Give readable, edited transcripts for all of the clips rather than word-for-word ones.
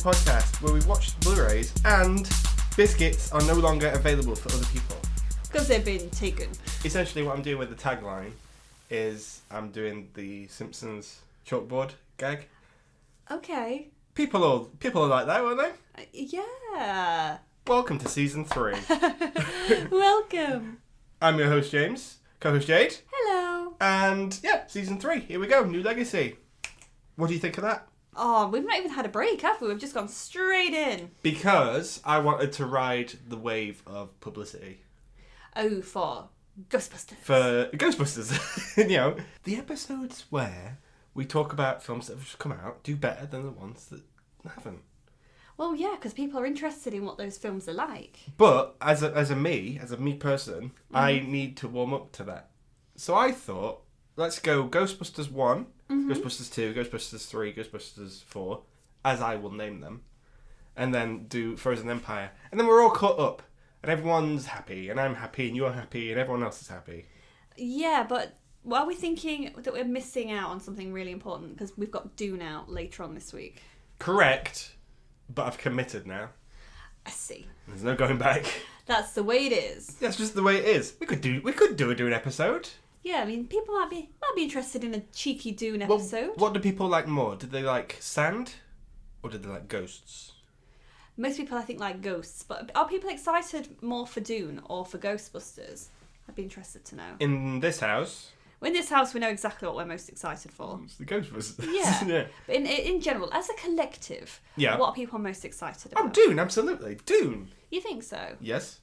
podcast where we watch Blu-rays and biscuits are no longer available for other people. Because they've been taken. Essentially what I'm doing with the tagline is I'm doing the Simpsons chalkboard gag. Okay. People are like that, weren't they? Yeah. Welcome to season 3. Welcome. I'm your host James, co-host Jade. Hello. And yeah, season 3. Here we go, new legacy. What do you think of that? Oh, we've not even had a break, have we? We've just gone straight in. Because I wanted to ride the wave of publicity. Oh, for Ghostbusters. For Ghostbusters. You know, the episodes where we talk about films that have just come out do better than the ones that haven't. Well, yeah, because people are interested in what those films are like. But as a me person, I need to warm up to that. So I thought, let's go Ghostbusters 1, Ghostbusters 2, Ghostbusters 3, Ghostbusters 4, as I will name them, and then do Frozen Empire. And then we're all caught up, and everyone's happy, and I'm happy, and you're happy, and everyone else is happy. Yeah, but are we thinking that we're missing out on something really important? Because we've got Dune out later on this week. Correct, but I've committed now. I see. There's no going back. That's the way it is. That's just the way it is. We could do an episode. Yeah, I mean, people might be interested in a cheeky Dune episode. Well, what do people like more? Did they like sand, or did they like ghosts? Most people, I think, like ghosts. But are people excited more for Dune or for Ghostbusters? I'd be interested to know. In this house... In this house, we know exactly what we're most excited for. It's the Ghostbusters. Yeah. Yeah. But in general, as a collective, what are people most excited about? Oh, Dune, absolutely. Dune. You think so? Yes.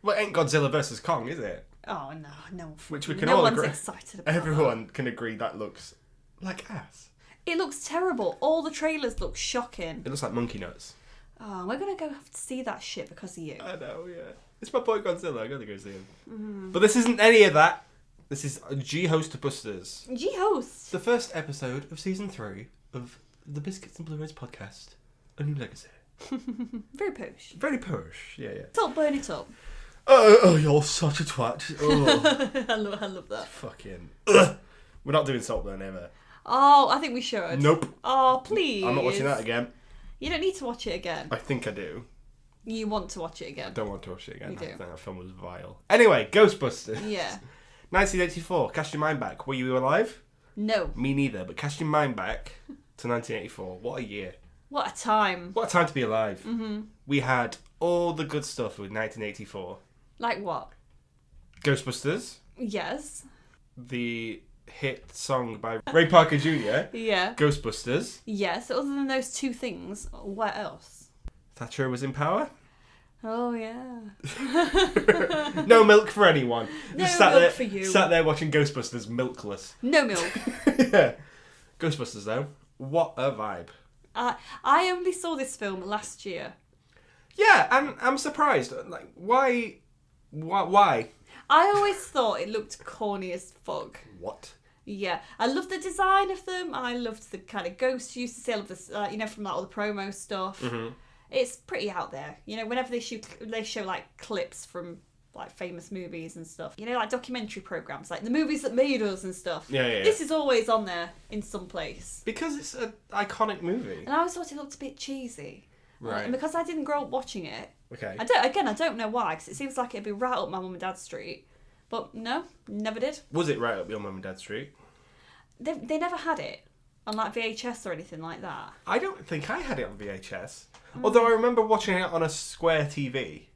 Well, it ain't Godzilla versus Kong, is it? Oh, no. Which we can no all one's agree. excited about Everyone can agree that looks like ass. It looks terrible. All the trailers look shocking. It looks like monkey nuts. Oh, we're going to go have to see that shit because of you. I know, yeah. It's my boy Godzilla. I gotta go see him. But this isn't any of that. This is Ghostbusters. G-Host. The first episode of season 3 of the Biscuits and Blurays Podcast. A new legacy. Very posh. Very posh. Yeah. Top, burn it up. Oh, you're such a twat. Oh. I love that. Fucking. Ugh. We're not doing Saltburn ever. Oh, I think we should. Nope. Oh, please. I'm not watching that again. You don't need to watch it again. I think I do. You want to watch it again. I don't want to watch it again. You do. I think that film was vile. Anyway, Ghostbusters. Yeah. 1984. Cast your mind back. Were you alive? No. Me neither. But cast your mind back to 1984. What a year. What a time. What a time to be alive. Mm-hmm. We had all the good stuff with 1984. Like what? Ghostbusters. Yes. The hit song by Ray Parker Jr. Yeah. Ghostbusters. Yes. Other than those two things, what else? Thatcher was in power. Oh, yeah. No milk for anyone. No Just sat milk there, for you. Sat there watching Ghostbusters milkless. No milk. Yeah. Ghostbusters though, what a vibe. I only saw this film last year. Yeah, and I'm surprised. Like, why? I always thought it looked corny as fuck. What? Yeah, I loved the design of them. I loved the kind of ghosts you used to see. I loved this, from like all the promo stuff. Mm-hmm. It's pretty out there. You know, whenever they show like clips from like famous movies and stuff. You know, like documentary programs, like the movies that made us and stuff. Yeah. This is always on there in some place. Because it's an iconic movie. And I always thought it looked a bit cheesy. Right. And because I didn't grow up watching it. Okay. I don't know why, because it seems like it'd be right up my mum and dad's street. But no, never did. Was it right up your mum and dad's street? They never had it on like VHS or anything like that. I don't think I had it on VHS. Although I remember watching it on a square TV.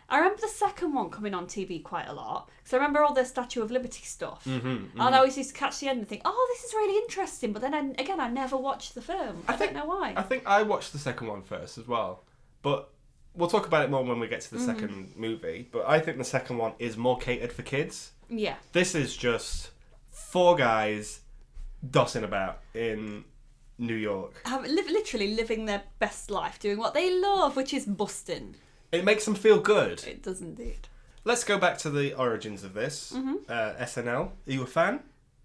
I remember the second one coming on TV quite a lot, because I remember all the Statue of Liberty stuff. Mm-hmm. And I always used to catch the end and think, oh, this is really interesting. But then, I never watched the film. I don't know why. I think I watched the second one first as well. But we'll talk about it more when we get to the second movie. But I think the second one is more catered for kids. Yeah. This is just 4 guys dossing about in New York. Literally living their best life, doing what they love, which is busting. It makes them feel good. It does indeed. Let's go back to the origins of this. SNL. Are you a fan?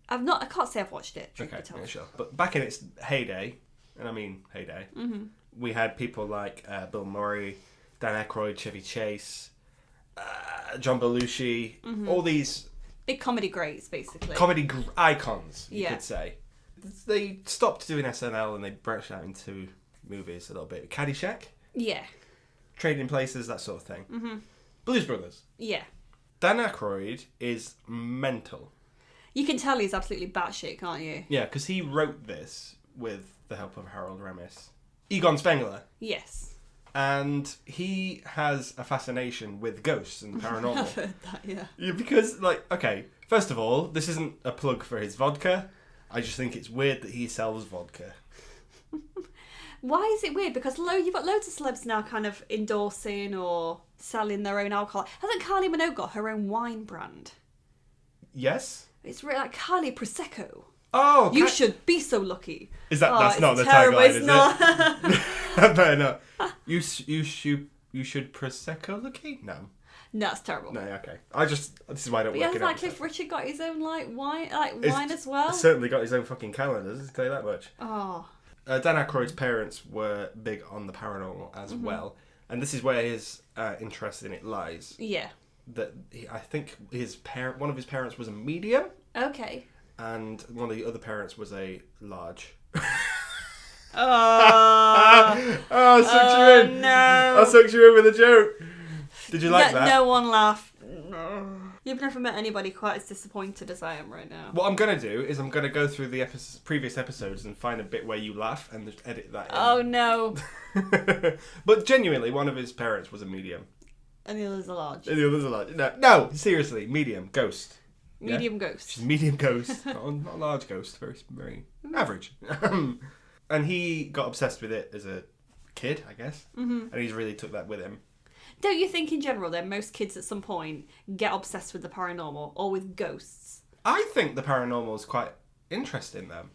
I can't say I've watched it. Okay, yeah, sure. But back in its heyday, and I mean heyday, we had people like Bill Murray, Dan Aykroyd, Chevy Chase, John Belushi, all these big comedy greats, basically. Comedy icons, you Yeah. could say. They stopped doing SNL and they branched out into movies a little bit. Caddyshack, Yeah. Trading Places, that sort of thing. Mm-hmm. Blues Brothers. Yeah. Dan Aykroyd is mental. You can tell he's absolutely batshit, can't you? Yeah, because he wrote this with the help of Harold Ramis. Egon Spengler. Yes. And he has a fascination with ghosts and paranormal. I've heard that, yeah. Yeah, because, like, okay, first of all, this isn't a plug for his vodka. I just think it's weird that he sells vodka. Why is it weird? Because you've got loads of celebs now kind of endorsing or selling their own alcohol. Hasn't Kylie Minogue got her own wine brand? Yes? It's really like Kylie Prosecco. Oh, You should be so lucky. Is that? Oh, That's not the terrible. tagline, It's is not. it? I better not. You should prosecco lucky? No. No, it's terrible. No. Okay. This is why I don't But work yeah, in like episode. Cliff Richard got his own wine It's as well. Certainly got his own fucking calendars. I'll tell you that much. Oh. Dan Aykroyd's parents were big on the paranormal as well, and this is where his interest in it lies. Yeah. I think one of his parents was a medium. Okay. And one of the other parents was a large. Oh, I sucked you in. No. I sucked you in with a joke. Did you like that? No one laughed. No. You've never met anybody quite as disappointed as I am right now. What I'm going to do is I'm going to go through the previous episodes and find a bit where you laugh and just edit that in. Oh no. But genuinely, one of his parents was a medium. And the others are large. And the others are large. No, seriously, medium, ghost. Medium ghost. She's a medium ghost. not a large ghost, very, very average. And he got obsessed with it as a kid, I guess. Mm-hmm. And he's really took that with him. Don't you think in general then most kids at some point get obsessed with the paranormal or with ghosts? I think the paranormal is quite interesting, though.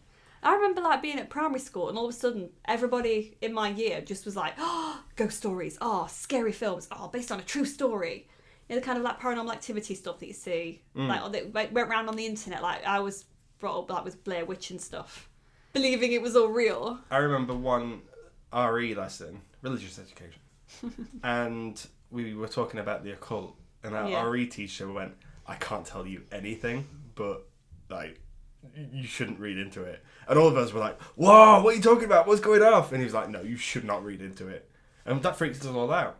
I remember being at primary school and all of a sudden everybody in my year just was like, oh, ghost stories, oh, scary films, oh, based on a true story. You know, the kind of paranormal activity stuff that you see. That went around on the internet. I was brought up with Blair Witch and stuff. Believing it was all real. I remember one RE lesson, religious education. And we were talking about the occult. And our RE teacher went, I can't tell you anything, but you shouldn't read into it. And all of us were like, whoa, what are you talking about? What's going off? And he was like, no, you should not read into it. And that freaks us all out.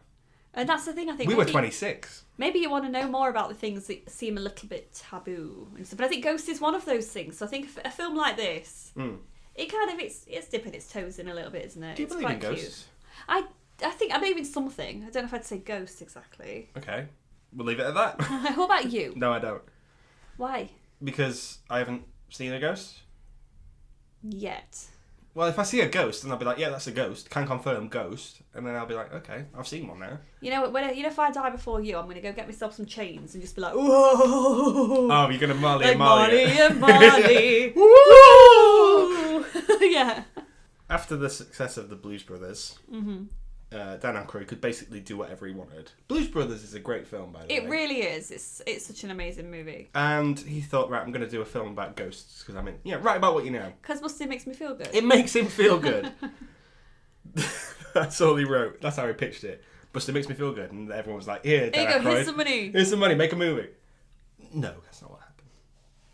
And that's the thing, I think. We were 26. Maybe you want to know more about the things that seem a little bit taboo. But I think Ghost is one of those things. So I think a film like this, it kind of, it's dipping its toes in a little bit, isn't it? Do you believe in ghosts? Cute. I think I believe in something. I don't know if I'd say ghost exactly. Okay. We'll leave it at that. What about you? No, I don't. Why? Because I haven't seen a ghost. Yet. Well, if I see a ghost, then I'll be like, yeah, that's a ghost. Can confirm ghost. And then I'll be like, okay, I've seen one now. You know, if I die before you, I'm going to go get myself some chains and just be like, whoa. Oh, you're going to Marley like and Marley. Marley and Marley. Woo! Yeah. After the success of the Blues Brothers, Dan Aykroyd could basically do whatever he wanted. Blues Brothers is a great film, by the way. It really is. It's such an amazing movie. And he thought, right, I'm going to do a film about ghosts, because write about what you know. Because Busty makes me feel good. It makes him feel good. That's all he wrote. That's how he pitched it. Busty makes me feel good. And everyone was like, here, Dan Aykroyd. Here's some money. Here's some money, make a movie. No, that's not what happened.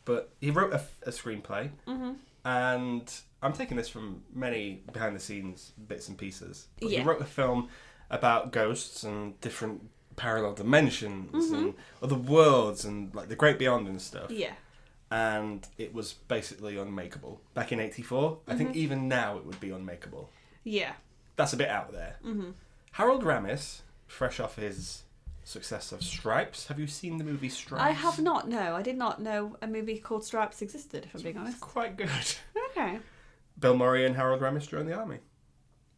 But he wrote a screenplay. Mm-hmm. And I'm taking this from many behind-the-scenes bits and pieces. But he wrote a film about ghosts and different parallel dimensions and other worlds and the great beyond and stuff. Yeah. And it was basically unmakeable. Back in 84, I think even now it would be unmakeable. Yeah. That's a bit out there. Mm-hmm. Harold Ramis, fresh off his success of Stripes. Have you seen the movie Stripes? I have not, no. I did not know a movie called Stripes existed, if I'm being honest. It's quite good. Okay. Bill Murray and Harold Ramis joined the army.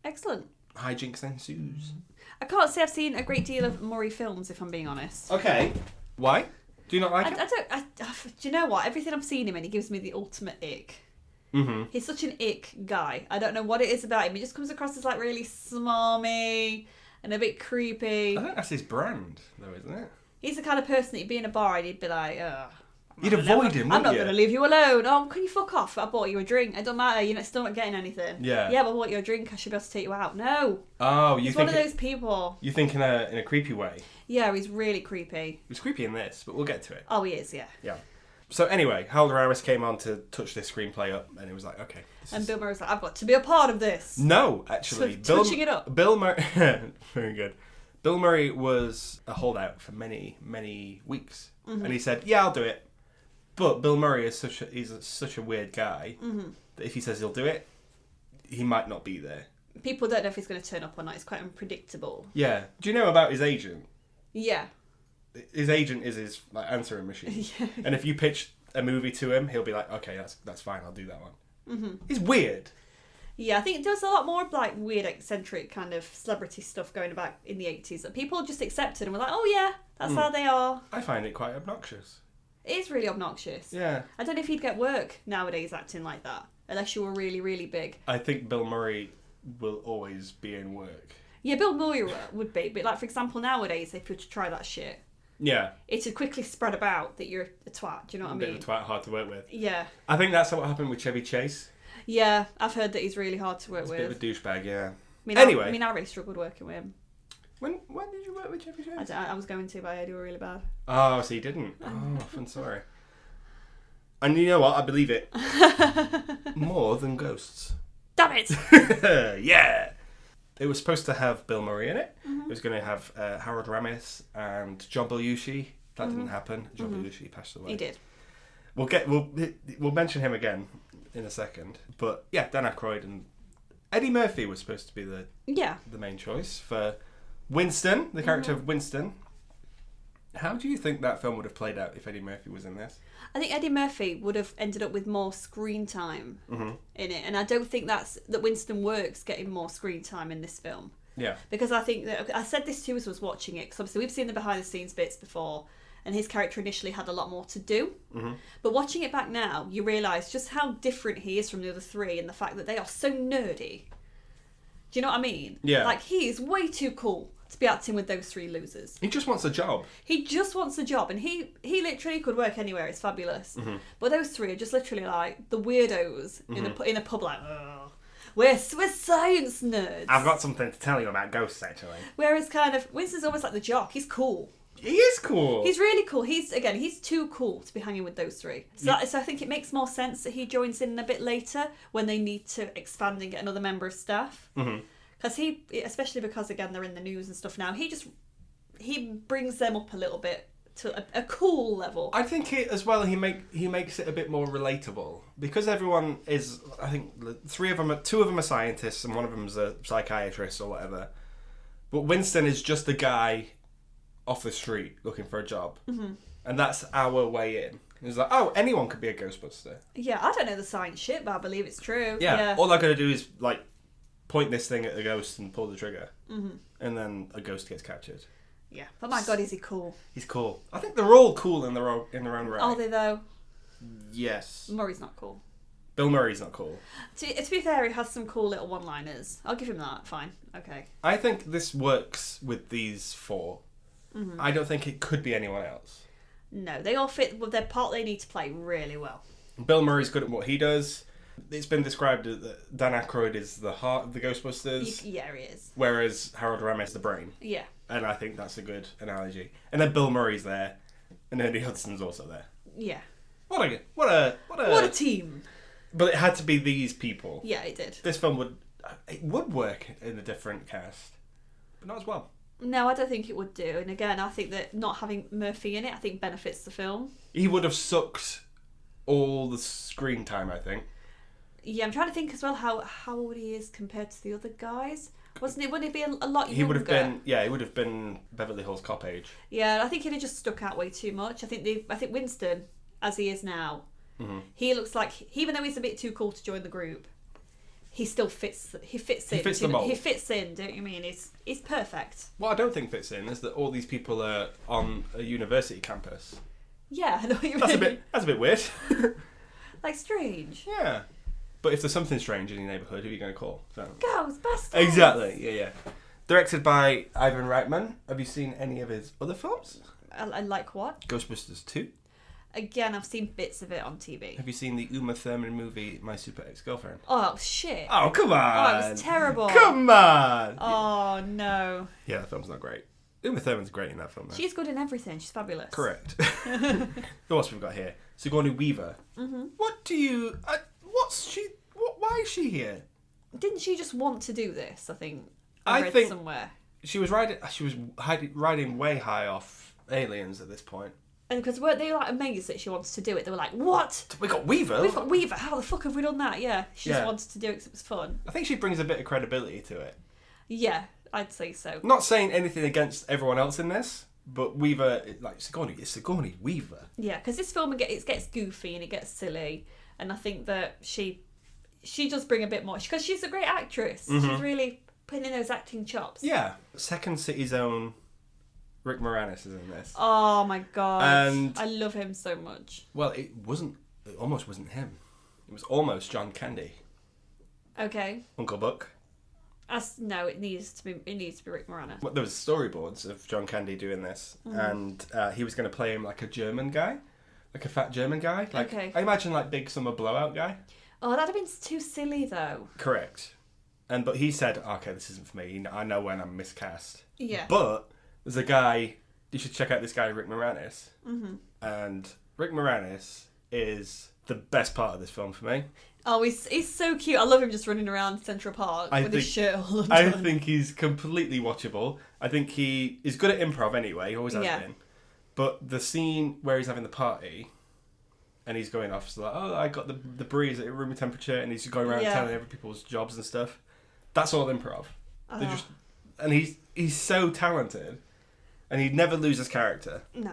Excellent. Hijinks ensues. I can't say I've seen a great deal of Murray films, if I'm being honest. Okay. Why? Do you not like it? Do you know what? Everything I've seen him in, he gives me the ultimate ick. Mm-hmm. He's such an ick guy. I don't know what it is about him. He just comes across as really smarmy and a bit creepy. I think that's his brand, though, isn't it? He's the kind of person that you'd be in a bar and he'd be like, ugh. You'd avoid him, wouldn't you? I'm not going to leave you alone. Oh, can you fuck off? I bought you a drink. It don't matter. You're still not getting anything. Yeah. Yeah, but I bought you a drink. I should be able to take you out. No. Oh, he's one of those people. You think in a creepy way? Yeah, he's really creepy. He's creepy in this, but we'll get to it. Oh, he is, yeah. Yeah. So anyway, Harold Ramis came on to touch this screenplay up, and it was like, okay. And Bill Murray was like, I've got to be a part of this. No, actually. Touching it up. Bill Murray... Very good. Bill Murray was a holdout for many, many weeks. Mm-hmm. And he said, yeah, I'll do it. But Bill Murray is such a weird guy that if he says he'll do it, he might not be there. People don't know if he's going to turn up or not. It's quite unpredictable. Yeah. Do you know about his agent? Yeah. His agent is his answering machine. Yeah. And if you pitch a movie to him, he'll be like, okay, that's fine, I'll do that one. Mm-hmm. He's weird. Yeah, I think there was a lot more like weird, eccentric kind of celebrity stuff going about in the 80s that people just accepted and were like, oh yeah, that's how they are. I find it quite obnoxious. It is really obnoxious. Yeah. I don't know if you'd get work nowadays acting like that, unless you were really, really big. I think Bill Murray will always be in work. Yeah, Bill Murray would be, but like for example nowadays, if you were to try that shit, yeah, it'd quickly spread about that you're a twat. Do you know what I mean? A bit of a twat, hard to work with. Yeah. I think that's what happened with Chevy Chase. Yeah, I've heard that he's really hard to work with. He's a bit of a douchebag, yeah. I really struggled working with him. When did you work with Chevy Chase? I was going to, but I heard you were really bad. Oh, so you didn't? Oh, I'm sorry. And you know what? I believe it. More than ghosts. Damn it! Yeah! It was supposed to have Bill Murray in it. Mm-hmm. It was going to have Harold Ramis and John Belushi. That didn't happen. John Belushi passed away. He did. We'll mention him again in a second. But yeah, Dan Aykroyd and Eddie Murphy was supposed to be the main choice for Winston, the character of Winston. How do you think that film would have played out if Eddie Murphy was in this? I think Eddie Murphy would have ended up with more screen time in it, and I don't think that Winston works getting more screen time in this film. Yeah. Because I think that I said this to you as I was watching it, because obviously we've seen the behind the scenes bits before, and his character initially had a lot more to do. Mm-hmm. But watching it back now, you realise just how different he is from the other three, and the fact that they are so nerdy. Do you know what I mean? Yeah. Like, he is way too cool to be acting with those three losers. He just wants a job. He just wants a job, and he literally could work anywhere. It's fabulous. Mm-hmm. But those three are just literally like the weirdos in a pub, like, ugh. We're science nerds. I've got something to tell you about ghosts, actually. Whereas kind of Winston's almost like the jock. He's cool. He is cool. He's really cool. He's too cool to be hanging with those three. So I think it makes more sense that he joins in a bit later when they need to expand and get another member of staff. Mm-hmm. Because especially because, again, they're in the news and stuff now, he brings them up a little bit to a cool level. I think he makes it a bit more relatable. Because everyone is, I think, two of them are scientists and one of them's a psychiatrist or whatever. But Winston is just a guy off the street looking for a job. Mm-hmm. And that's our way in. It's like, oh, anyone could be a Ghostbuster. Yeah, I don't know the science shit, but I believe it's true. Yeah. All I gotta do is, like, point this thing at a ghost and pull the trigger, and then a ghost gets captured. Yeah, but my God, is he cool? He's cool. I think they're all cool in their own right. Are they though? Yes. Murray's not cool. Bill Murray's not cool. To be fair, he has some cool little one-liners. I'll give him that. Fine. Okay. I think this works with these four. Mm-hmm. I don't think it could be anyone else. No, they all fit with their part they need to play really well. Bill Murray's good at what he does. It's been described that Dan Aykroyd is the heart of the Ghostbusters. Yeah, he is. Whereas Harold Ramis is the brain. Yeah. And I think that's a good analogy. And then Bill Murray's there, and Ernie Hudson's also there. Yeah. What a team. But it had to be these people. Yeah, it did. This film would work in a different cast, but not as well. No, I don't think it would do. And again, I think that not having Murphy in it, I think benefits the film. He would have sucked all the screen time, I think. Yeah, I'm trying to think as well how old he is compared to the other guys. Wouldn't it be a lot younger? He would have been Beverly Hills Cop age. Yeah, I think he'd have just stuck out way too much. I think Winston, as he is now, he looks like, even though he's a bit too cool to join the group, he still fits. He fits in. He fits the mold. He fits in, don't you mean? He's perfect. What I don't think fits in is that all these people are on a university campus. Yeah, I know what you mean. That's a bit weird. Like strange. Yeah. But if there's something strange in your neighbourhood, who are you going to call? So, Ghostbusters! Exactly, yeah. Directed by Ivan Reitman. Have you seen any of his other films? I like what? Ghostbusters 2. Again, I've seen bits of it on TV. Have you seen the Uma Thurman movie, My Super Ex-Girlfriend? Oh, shit. Oh, come on! Oh, it was terrible. Come on! Oh, no. Yeah, the film's not great. Uma Thurman's great in that film, though. She's good in everything. She's fabulous. Correct. Who else have we got here? Sigourney Weaver. Mm-hmm. What do you... why is she here? Didn't she just want to do this? I think I read think somewhere. She was riding way high off Aliens at this point. And because weren't they like amazed that she wanted to do it? They were like, "What? We got Weaver. We've got Weaver. How the fuck have we done that?" Yeah, she just wanted to do it because it was fun. I think she brings a bit of credibility to it. Yeah, I'd say so. Not saying anything against everyone else in this, but Weaver, like Sigourney Weaver. Yeah, because this film it gets goofy and it gets silly, and I think that she does bring a bit more because she's a great actress. Mm-hmm. She's really putting in those acting chops. Yeah, Second City's own Rick Moranis is in this. Oh my god, and I love him so much. Well, it almost wasn't him. It was almost John Candy. Okay. Uncle Buck. No, it needs to be Rick Moranis. There was storyboards of John Candy doing this, and he was going to play him like a German guy, like a fat German guy. Like, okay. I imagine like Big Summer Blowout guy. Oh, that'd have been too silly though. Correct. But he said, "Okay, this isn't for me. I know when I'm miscast." Yeah. But there's a guy. You should check out this guy, Rick Moranis. Mm-hmm. And Rick Moranis is the best part of this film for me. Oh, he's so cute. I love him just running around Central Park with his shirt all undone. I think he's completely watchable. I think he is good at improv anyway. He always has been. But the scene where he's having the party and he's going off, so like, oh, I got the breeze at room temperature, and he's going around telling every people's jobs and stuff. That's all improv. And he's so talented, and he'd never lose his character. No,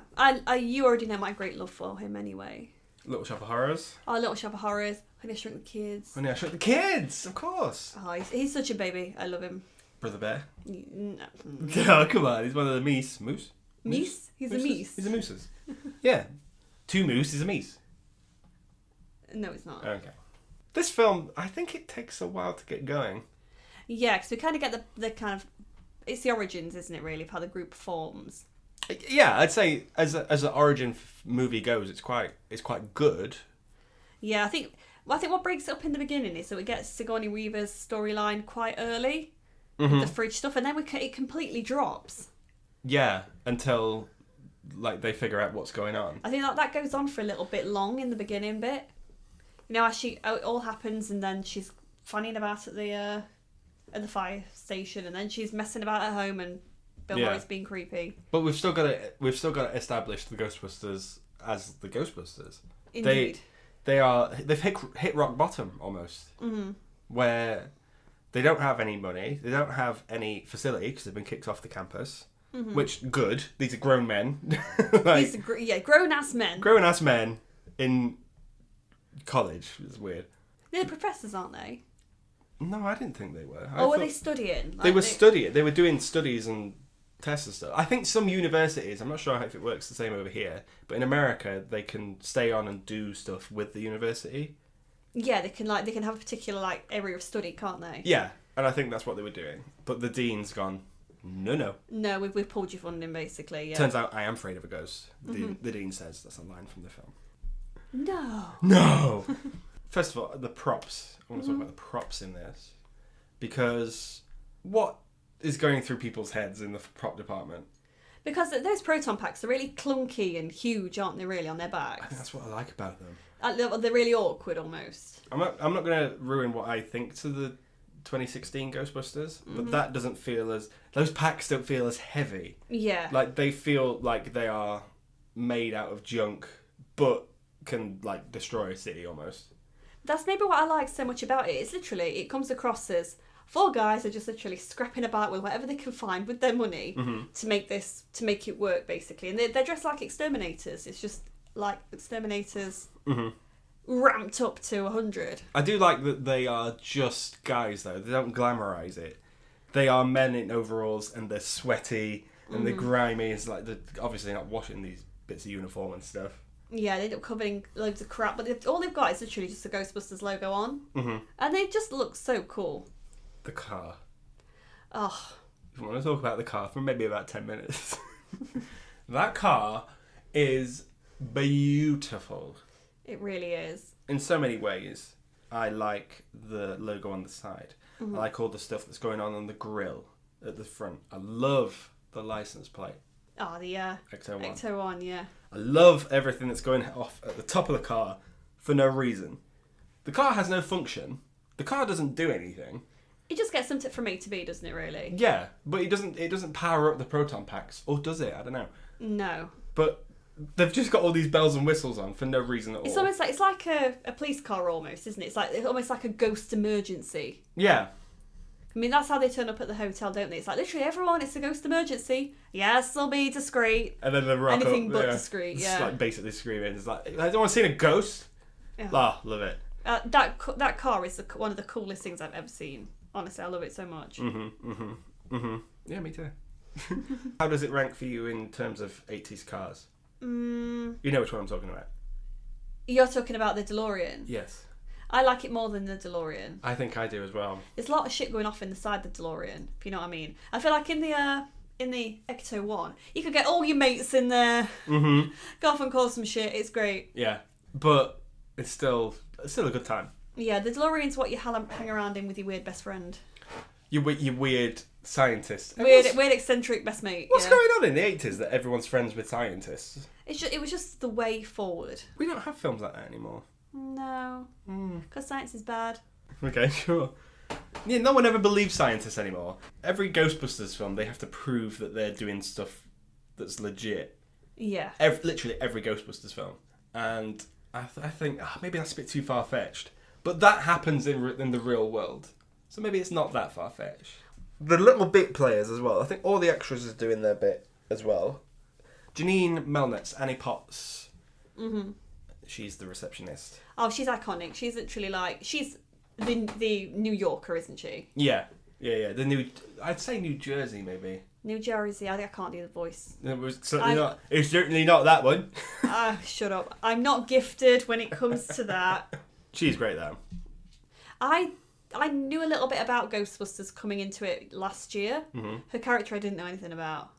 you already know my great love for him anyway. Little Shop of Horrors. Oh, Little Shop of Horrors. Honey, I Shrunk the Kids. Honey, I Shrunk the Kids, of course. Oh, he's such a baby. I love him. Brother Bear. No. Oh, come on, he's one of the Moose. Meese? He's Mooses? a Meese. He's a Mooses. Yeah. 2 moose is a Meese. No, it's not. Okay. This film, I think it takes a while to get going. Yeah, because we kind of get the kind of... It's the origins, isn't it, really, of how the group forms. Yeah, I'd say as an origin movie goes, it's quite good. Yeah, I think what breaks it up in the beginning is that we get Sigourney Weaver's storyline quite early, with the fridge stuff, and then it completely drops. Yeah, until like they figure out what's going on. I think that goes on for a little bit long in the beginning bit. You know, as it all happens, and then she's fanning about at the fire station, and then she's messing about at home, and Bill Murray's being creepy. But we've still got to establish the Ghostbusters as the Ghostbusters. Indeed. They've hit rock bottom almost, where they don't have any money, they don't have any facility because they've been kicked off the campus. Which good. These are grown men. Grown ass men. Grown ass men in college. It's weird. They're professors, aren't they? No, I didn't think they were. Were they studying? They were studying. They were doing studies and tests and stuff. I think some universities, I'm not sure if it works the same over here, but in America they can stay on and do stuff with the university. Yeah, they can have a particular area of study, can't they? Yeah, and I think that's what they were doing. But the dean's gone, no. No, we've pulled your funding basically. Yeah. Turns out I am afraid of a ghost. The dean says that's a line from the film. No. First of all, the props. I want to talk about the props in this. Because what is going through people's heads in the prop department? Because those proton packs are really clunky and huge, aren't they, really, on their backs? I think that's what I like about them. They're really awkward, almost. I'm not going to ruin what I think to the 2016 Ghostbusters, but that doesn't feel as... Those packs don't feel as heavy. Yeah. Like, they feel like they are made out of junk, but can, destroy a city, almost. That's maybe what I like so much about it. It's literally, it comes across as 4 guys are just literally scrapping about with whatever they can find with their money to make it work, basically. And they're dressed like exterminators. It's just like exterminators ramped up to 100. I do like that they are just guys, though. They don't glamorize it. They are men in overalls, and they're sweaty, and they're grimy. It's like they're obviously not washing these bits of uniform and stuff. Yeah, they end up covering loads of crap, but all they've got is literally just the Ghostbusters logo on. And they just look so cool. The car. Oh. If you want to talk about the car for maybe about 10 minutes. That car is beautiful. It really is. In so many ways. I like the logo on the side. I like all the stuff that's going on the grill at the front. I love the license plate. Oh, the Ecto-1. Ecto-1, yeah. I love everything that's going off at the top of the car for no reason. The car has no function. The car doesn't do anything. It just gets them from A to B, doesn't it, really? Yeah, but it doesn't power up the proton packs. Or does it? I don't know. No. But they've just got all these bells and whistles on for no reason at all. It's almost like a police car almost, isn't it? It's almost like a ghost emergency. Yeah. I mean, that's how they turn up at the hotel, don't they? It's like, literally, everyone, it's a ghost emergency. Yes, they'll be discreet. And then they rock Anything up, but discreet, yeah. It's like basically screaming. It's like, has anyone seen a ghost? Yeah. Ah, love it. That car is one of the coolest things I've ever seen. Honestly, I love it so much. Yeah, me too. How does it rank for you in terms of 80s cars? You know which one I'm talking about. You're talking about the DeLorean? Yes. I like it more than the DeLorean. I think I do as well. There's a lot of shit going off inside the DeLorean, if you know what I mean. I feel like in the Ecto-1, you could get all your mates in there, go off and cause some shit. It's great. Yeah, but it's still a good time. Yeah, the DeLorean's what you hang around in with your weird best friend. Your weird scientist. Weird eccentric best mate. What's going on in the 80s that everyone's friends with scientists? It was just the way forward. We don't have films like that anymore. No. Because science is bad. Okay, sure. Yeah, no one ever believes scientists anymore. Every Ghostbusters film, they have to prove that they're doing stuff that's legit. Yeah. Literally every Ghostbusters film. And I think maybe that's a bit too far-fetched. But that happens in the real world. So maybe it's not that far-fetched. The little bit players as well. I think all the extras are doing their bit as well. Janine Melnitz, Annie Potts. She's the receptionist. Oh, she's iconic. She's literally she's the New Yorker, isn't she? Yeah. I'd say New Jersey, maybe. New Jersey. I can't do the voice. It's certainly not that one. Shut up. I'm not gifted when it comes to that. She's great though. I knew a little bit about Ghostbusters coming into it last year. Her character I didn't know anything about.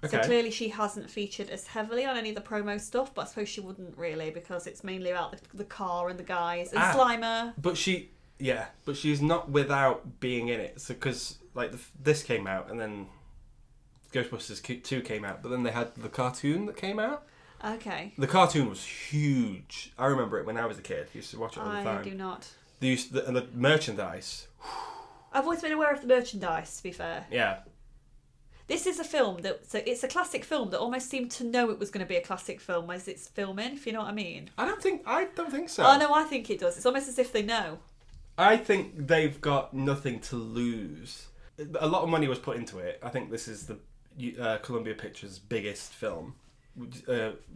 Okay. So clearly she hasn't featured as heavily on any of the promo stuff, but I suppose she wouldn't really because it's mainly about the car and the guys and Slimer. But she's not without being in it. So because this came out and then Ghostbusters 2 came out, but then they had the cartoon that came out. Okay. The cartoon was huge. I remember it when I was a kid. I used to watch it all the time. I do not. And the merchandise. I've always been aware of the merchandise, to be fair. Yeah. This is a film it's a classic film that almost seemed to know it was going to be a classic film as it's filming, if you know what I mean. I don't think so. Oh no, I think it does. It's almost as if they know. I think they've got nothing to lose. A lot of money was put into it. I think this is the Columbia Pictures' biggest film,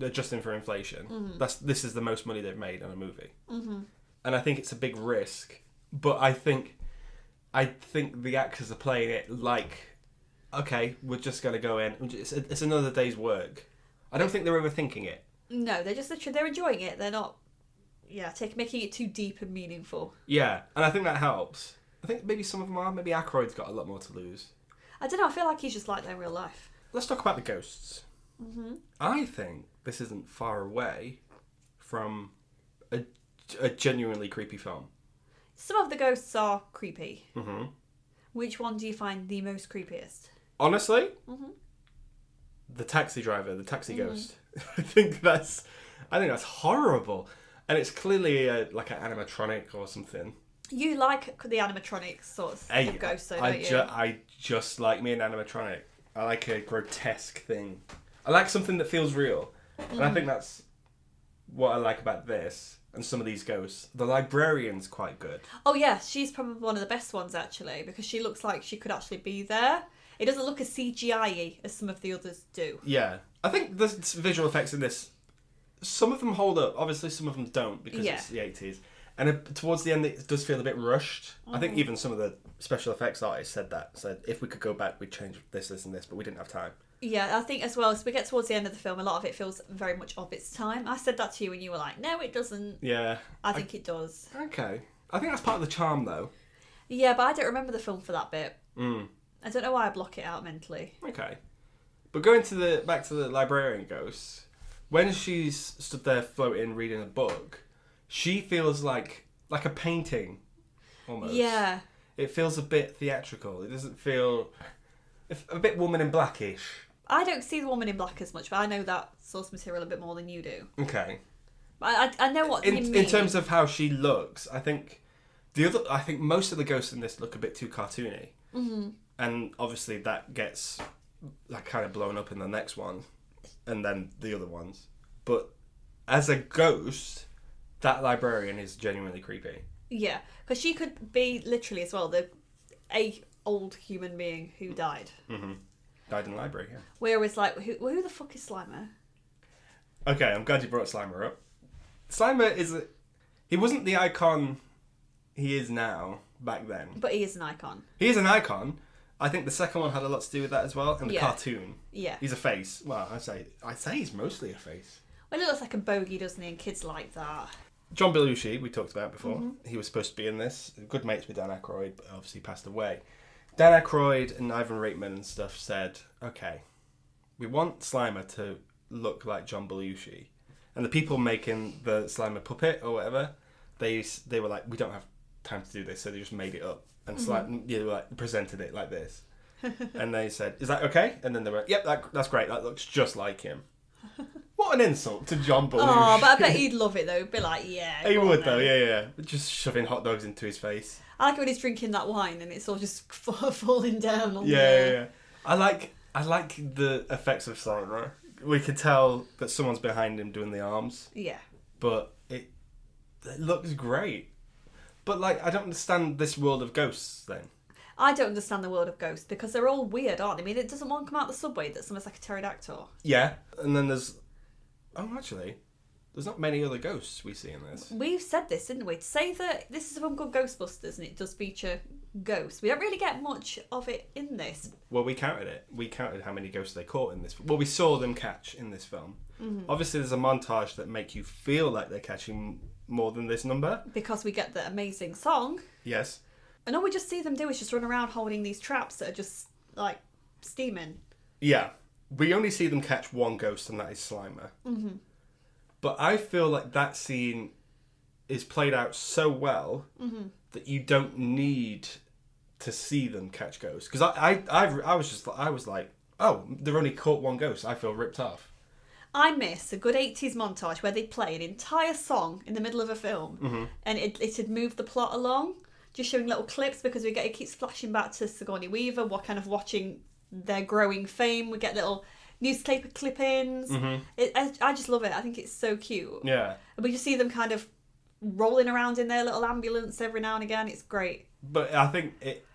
adjusting for inflation. This is the most money they've made on a movie, and I think it's a big risk. But I think the actors are playing it like, okay, we're just going to go in. It's another day's work. I don't think they're overthinking it. No, they're enjoying it. They're not, making it too deep and meaningful. Yeah, and I think that helps. I think maybe some of them are. Maybe Aykroyd's got a lot more to lose. I don't know. I feel like he's just like that in real life. Let's talk about the ghosts. I think this isn't far away from a genuinely creepy film. Some of the ghosts are creepy. Which one do you find the most creepiest? Honestly, the taxi driver, the taxi ghost. I think that's horrible, and it's clearly like an animatronic or something. You like the animatronic sort of ghost, though, don't you? I just like me an animatronic. I like a grotesque thing. I like something that feels real, and I think that's what I like about this. And some of these ghosts. The librarian's quite good. Oh yeah, she's probably one of the best ones actually, because she looks like she could actually be there. It doesn't look as CGI-y as some of the others do. Yeah. I think the visual effects in this, some of them hold up. Obviously some of them don't because it's the 80s. And towards the end it does feel a bit rushed. I think even some of the special effects artists said if we could go back we'd change this and this, but we didn't have time. Yeah, I think as well, as we get towards the end of the film, a lot of it feels very much of its time. I said that to you and you were like, no, it doesn't. Yeah. I think it does. Okay. I think that's part of the charm, though. Yeah, but I don't remember the film for that bit. I don't know why I block it out mentally. Okay. But going back to the librarian ghost, when she's stood there floating, reading a book, she feels like a painting, almost. Yeah. It feels a bit theatrical. It doesn't feel A bit Woman in Blackish. I don't see the Woman in Black as much, but I know that source material a bit more than you do. Okay. I know what you mean. In terms of how she looks, I think most of the ghosts in this look a bit too cartoony. Mm-hmm. And obviously that gets like kind of blown up in the next one, and then the other ones. But as a ghost, that librarian is genuinely creepy. Yeah, because she could be literally as well a old human being who died. Mm-hmm. Died in the library, yeah. Whereas, like, who the fuck is Slimer? Okay, I'm glad you brought Slimer up. Slimer he wasn't the icon he is now back then. But he is an icon. He is an icon. I think the second one had a lot to do with that as well, and the cartoon. Yeah. He's a face. Well, I'd say he's mostly a face. Well, he looks like a bogey, doesn't he? And kids like that. John Belushi, we talked about before. Mm-hmm. He was supposed to be in this. Good mates with Dan Aykroyd, but obviously passed away. Dan Aykroyd and Ivan Reitman and stuff said, okay, we want Slimer to look like John Belushi. And the people making the Slimer puppet or whatever, they were like, we don't have time to do this, so they just made it up and presented it like this. And they said, is that okay? And then they went, yep, that's great, that looks just like him. What an insult to John Belushi. Oh, but I bet he'd love it though. He'd be like, yeah. He would though, yeah. Just shoving hot dogs into his face. I like it when he's drinking that wine and it's all just falling down on Yeah. I like the effects of Slimer. We could tell that someone's behind him doing the arms. Yeah. But it looks great. But like, I don't understand this world of ghosts then. I don't understand the world of ghosts because they're all weird, aren't they? I mean, doesn't one come out the subway that's almost like a pterodactyl? Yeah, and then there's... Oh, actually, there's not many other ghosts we see in this. We've said this, didn't we? To say that this is a film called Ghostbusters and it does feature ghosts. We don't really get much of it in this. Well, we counted it. We counted how many ghosts they caught in this. Well, we saw them catch in this film. Mm-hmm. Obviously, there's a montage that make you feel like they're catching more than this number. Because we get the amazing song. Yes. And all we just see them do is just run around holding these traps that are just, like, steaming. Yeah. We only see them catch one ghost, and that is Slimer. Mm-hmm. But I feel like that scene is played out so well that you don't need to see them catch ghosts. Because I was like, oh, they've only caught one ghost. I feel ripped off. I miss a good 80s montage where they'd play an entire song in the middle of a film, and it had moved the plot along. Just showing little clips because it keeps flashing back to Sigourney Weaver. We're kind of watching their growing fame. We get little newspaper clippings. I just love it. I think it's so cute. Yeah. And we just see them kind of rolling around in their little ambulance every now and again. It's great. But I think it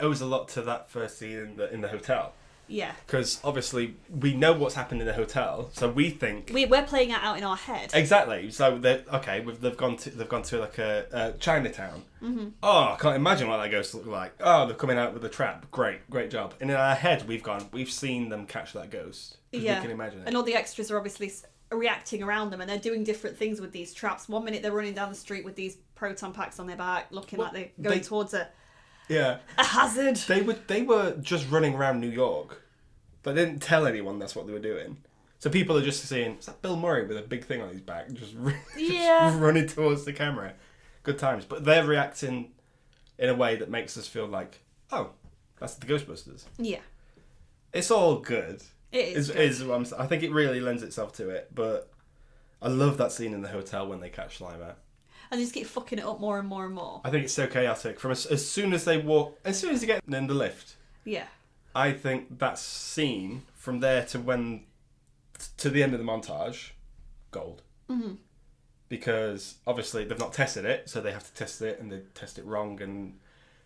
owes a lot to that first scene in the hotel. Yeah. Because obviously we know what's happened in the hotel, so we think we're playing it out in our head. Exactly. So they've gone to like a Chinatown. Mm-hmm. Oh, I can't imagine what that ghost look like. Oh, they're coming out with a trap. Great job. And in our head, we've seen them catch that ghost. Yeah. We can imagine it. And all the extras are obviously reacting around them, and they're doing different things with these traps. 1 minute they're running down the street with these proton packs on their back, looking like they're going towards a hazard. They were just running around New York. They didn't tell anyone that's what they were doing. So people are just saying, is that Bill Murray with a big thing on his back? Just running towards the camera. Good times. But they're reacting in a way that makes us feel like, oh, that's the Ghostbusters. Yeah. It's all good. It is. I think it really lends itself to it. But I love that scene in the hotel when they catch Slimer. And they just keep fucking it up more and more and more. I think it's so chaotic. From as soon as they get in the lift. Yeah. I think that scene from there to the end of the montage, gold. Mm-hmm. Because obviously they've not tested it, so they have to test it, and they test it wrong, and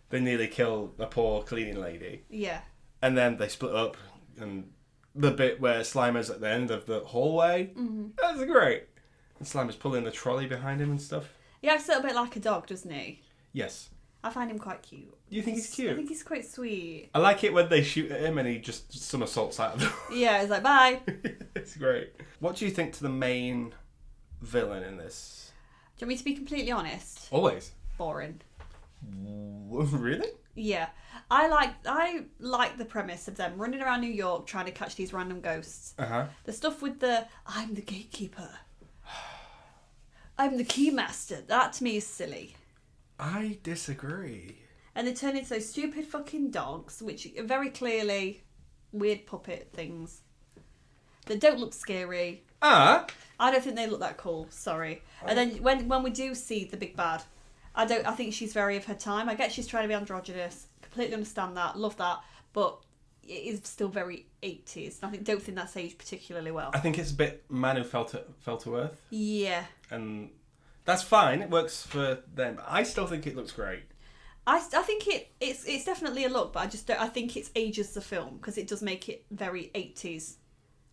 they nearly kill a poor cleaning lady. Yeah. And then they split up, and the bit where Slimer's at the end of the hallway, that's great. And Slimer's pulling the trolley behind him and stuff. He acts a little bit like a dog, doesn't he? Yes. I find him quite cute. You think he's cute? I think he's quite sweet. I like it when they shoot at him and he just somersaults out of them. Yeah, he's like, bye. It's great. What do you think to the main villain in this? Do you want me to be completely honest? Always. Boring. Really? Yeah. I like the premise of them running around New York trying to catch these random ghosts. Uh-huh. The stuff with I'm the gatekeeper. I'm the keymaster. That to me is silly. I disagree. And they turn into those stupid fucking dogs, which are very clearly weird puppet things. That don't look scary. I don't think they look that cool, sorry. And then when we do see the big bad, I think she's very of her time. I get she's trying to be androgynous. Completely understand that, love that. But it is still very 80s. And I don't think that's aged particularly well. I think it's a bit Man Who Fell to Earth. Yeah. And that's fine. It works for them. I still think it looks great. I think it's definitely a look, but I think it's ages the film because it does make it very 80s.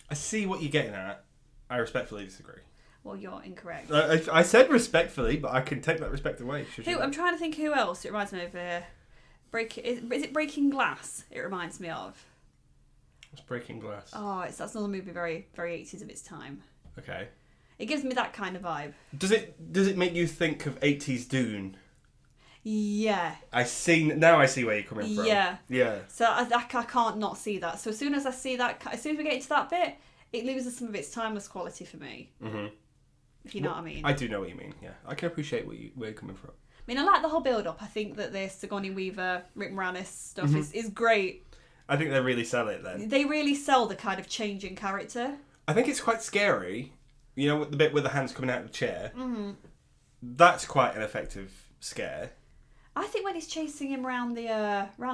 I see what you're getting at. I respectfully disagree. Well, you're incorrect. I said respectfully, but I can take that respect away. I'm trying to think who else it reminds me of. Is it Breaking Glass? It reminds me of. What's Breaking Glass? Oh, that's another movie very very 80s of its time. Okay. It gives me that kind of vibe. Does it make you think of 80s Dune? Yeah. Now I see where you're coming from. Yeah. Yeah. So I can't not see that. So as soon as I see that, as soon as we get into that bit, it loses some of its timeless quality for me. Mm-hmm. If you know what I mean. I do know what you mean, yeah. I can appreciate where you're coming from. I mean, I like the whole build-up. I think that the Sigourney Weaver, Rick Moranis stuff is great. I think they really sell it then. They really sell the kind of change in character. I think it's quite scary. You know, the bit with the hands coming out of the chair? Mm-hmm. That's quite an effective scare. I think when he's chasing him around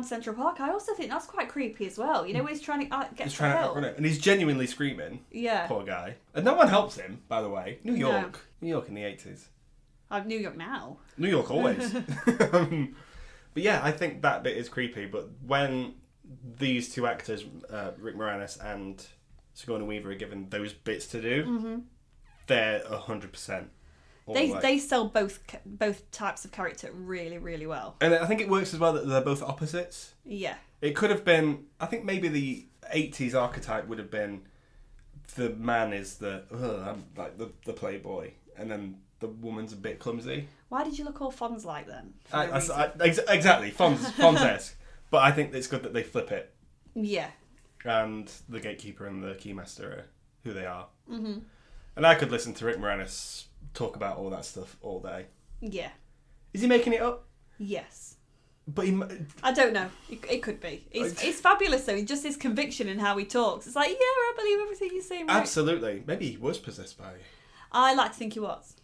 Central Park, I also think that's quite creepy as well. You know, when he's trying to get to outrun it. And he's genuinely screaming. Yeah. Poor guy. And no one helps him, by the way. New York. No. New York in the 80s. New York now. New York always. But yeah, I think that bit is creepy. But when these two actors, Rick Moranis and Sigourney Weaver, are given those bits to do, they're 100%. They sell both types of character really, really well. And I think it works as well that they're both opposites. Yeah. It could have been... I think maybe the 80s archetype would have been the man is the playboy, and then the woman's a bit clumsy. Why did you look all Fonz-like then? Exactly, Fonz-esque. But I think it's good that they flip it. Yeah. And the gatekeeper and the keymaster are who they are. Mm-hmm. And I could listen to Rick Moranis talk about all that stuff all day. Yeah. Is he making it up? Yes. But I don't know. It could be. It's fabulous though. Just his conviction in how he talks. It's like, yeah, I believe everything you say. Rick. Absolutely. Maybe he was possessed by... I like to think he was.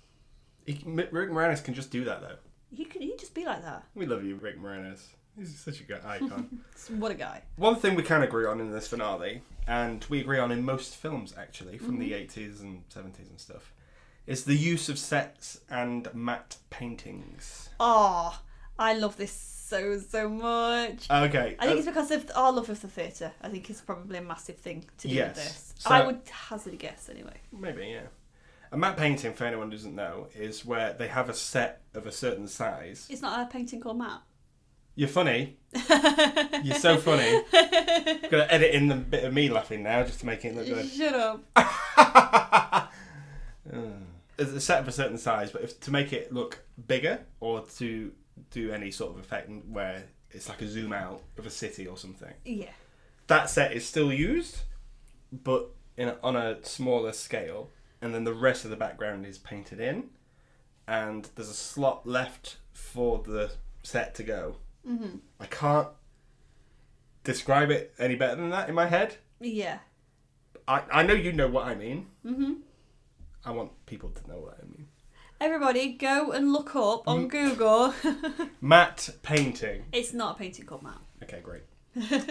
Rick Moranis can just do that though. He just be like that. We love you, Rick Moranis. He's such a good icon. What a guy. One thing we can agree on in this finale, and we agree on in most films actually, from the 80s and 70s and stuff, is the use of sets and matte paintings. Oh, I love this so much. Okay. I think it's because of our love of the theatre. I think it's probably a massive thing to do with this. So, I would hazard a guess anyway. Maybe, yeah. A matte painting, for anyone who doesn't know, is where they have a set of a certain size. It's not a painting called matte. You're funny. You're so funny. I'm going to edit in the bit of me laughing now just to make it look good. Shut up. It's a set of a certain size, but to make it look bigger or to do any sort of effect where it's like a zoom out of a city or something. Yeah. That set is still used, but on a smaller scale, and then the rest of the background is painted in, and there's a slot left for the set to go. Mm-hmm. I can't describe it any better than that in my head. Yeah. I know you know what I mean. Mm-hmm. I want people to know what I mean. Everybody, go and look up on Google. Matte painting. It's not a painting called matte. Okay, great.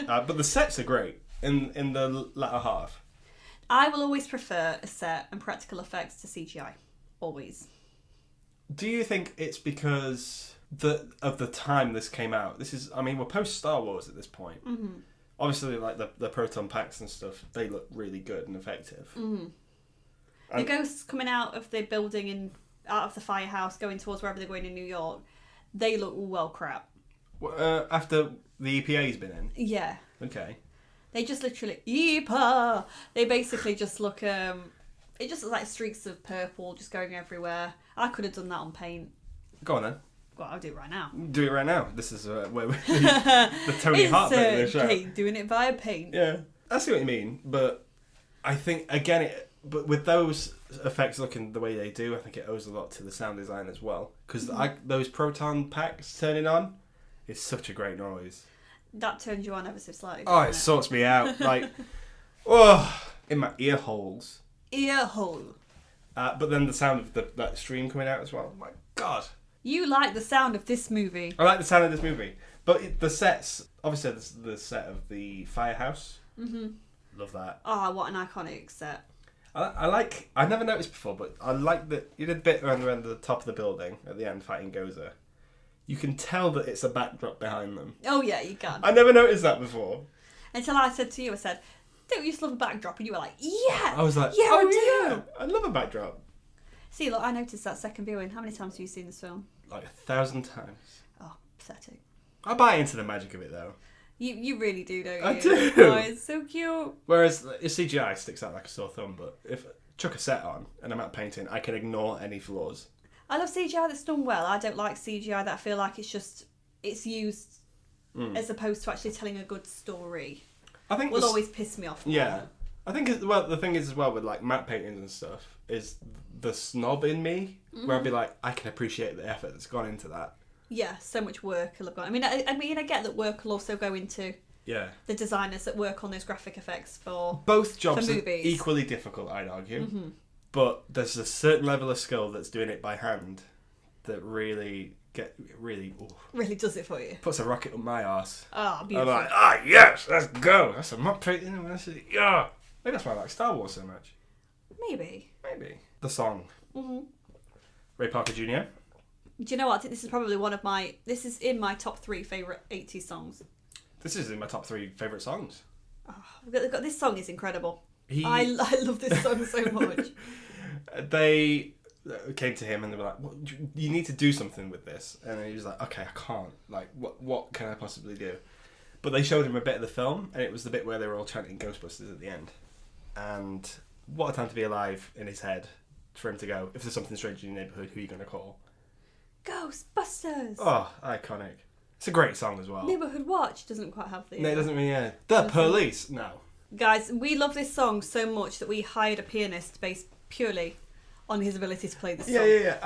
But the sets are great in the latter half. I will always prefer a set and practical effects to CGI. Always. Do you think it's because of the time this came out? We're post Star Wars at this point. Mm-hmm. Obviously, like the proton packs and stuff, they look really good and effective. Mm-hmm. The ghosts coming out of the building and out of the firehouse, going towards wherever they're going in New York, they look well crap. After the EPA's been in? Yeah. Okay. They just literally... EPA! They basically just look... it just looks like streaks of purple just going everywhere. I could have done that on paint. Go on then. Well, I'll do it right now. Do it right now. This is where the Tony Hart bit of the show. Kate doing it via paint. Yeah. I see what you mean, but I think, again, but with those effects looking the way they do, I think it owes a lot to the sound design as well. Because those proton packs turning on is such a great noise. That turns you on ever so slightly. Oh, it sorts me out. Like, oh, in my ear holes. Ear hole. But then the sound of that stream coming out as well. Oh my God. You like the sound of this movie. I like the sound of this movie. But the sets, obviously the set of the firehouse. Mm-hmm. Love that. Oh, what an iconic set. I never noticed before, but I like that you did a bit around the top of the building at the end fighting Gozer. You can tell that it's a backdrop behind them. Oh yeah, you can. I never noticed that before. Until I said to you, don't you just love a backdrop? And you were like, yeah! I was like, yeah, I do! Yeah, I love a backdrop. See, look, I noticed that second viewing. How many times have you seen this film? Like 1,000 times. Oh, pathetic. I buy into the magic of it though. You really do, don't you? I do. Oh, it's so cute. Whereas CGI sticks out like a sore thumb, but if I chuck a set on and I'm out painting, I can ignore any flaws. I love CGI that's done well. I don't like CGI that I feel like it's used as opposed to actually telling a good story. I think will always piss me off more. Yeah. I think the thing is as well with like matte paintings and stuff is the snob in me where I'd be like, I can appreciate the effort that's gone into that. Yeah, so much work will have gone. I mean, I get that work will also go into the designers that work on those graphic effects for both jobs for are movies. equally difficult, I'd argue. Mm-hmm. But there's a certain level of skill that's doing it by hand that really does it for you. Puts a rocket up my arse. Oh, beautiful. I'm like, yes, let's go. That's a matte painting. Yeah. Maybe that's why I like Star Wars so much. Maybe. The song. Mm-hmm. Ray Parker Jr. Do you know what? I think this is probably this is in my top 3 favourite 80s songs. This is in my top 3 favourite songs. Oh, this song is incredible. I love this song so much. They came to him and they were like, well, you need to do something with this. And he was like, okay, I can't. Like, what can I possibly do? But they showed him a bit of the film, and it was the bit where they were all chanting Ghostbusters at the end. And what a time to be alive in his head for him to go, if there's something strange in your neighbourhood, who are you going to call? Ghostbusters! Oh, iconic. It's a great song as well. Neighbourhood Watch doesn't quite have the... No, it doesn't mean, yeah. The police! No. Guys, we love this song so much that we hired a pianist based purely on his ability to play this song. Yeah.